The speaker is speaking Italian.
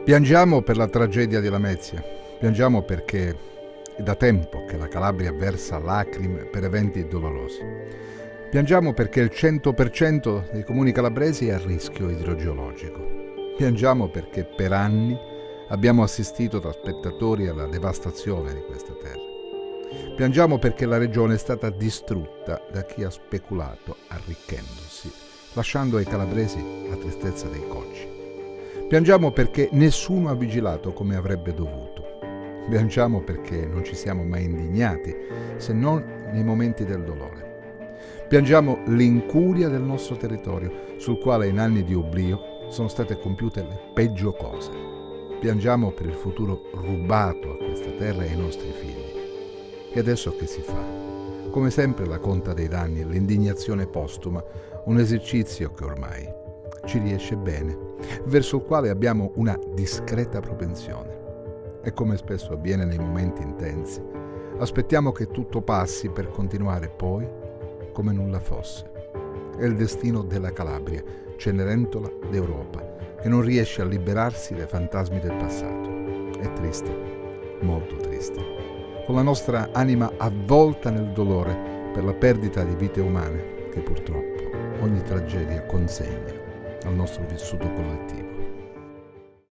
Piangiamo per la tragedia di Lamezia, piangiamo perché è da tempo che la Calabria versa lacrime per eventi dolorosi. Piangiamo perché il 100% dei comuni calabresi è a rischio idrogeologico. Piangiamo perché per anni abbiamo assistito da spettatori alla devastazione di questa terra. Piangiamo perché la regione è stata distrutta da chi ha speculato arricchendosi, lasciando ai calabresi la tristezza dei cocci. Piangiamo perché nessuno ha vigilato come avrebbe dovuto. Piangiamo perché non ci siamo mai indignati, se non nei momenti del dolore. Piangiamo l'incuria del nostro territorio, sul quale in anni di oblio sono state compiute le peggio cose. Piangiamo per il futuro rubato a questa terra e ai nostri figli. E adesso che si fa? Come sempre la conta dei danni e l'indignazione postuma, un esercizio che ormai ci riesce bene, verso il quale abbiamo una discreta propensione. E come spesso avviene nei momenti intensi, aspettiamo che tutto passi per continuare poi come nulla fosse. È il destino della Calabria, Cenerentola d'Europa, che non riesce a liberarsi dai fantasmi del passato. È triste, molto triste, con la nostra anima avvolta nel dolore per la perdita di vite umane che purtroppo ogni tragedia consegna al nostro vissuto collettivo.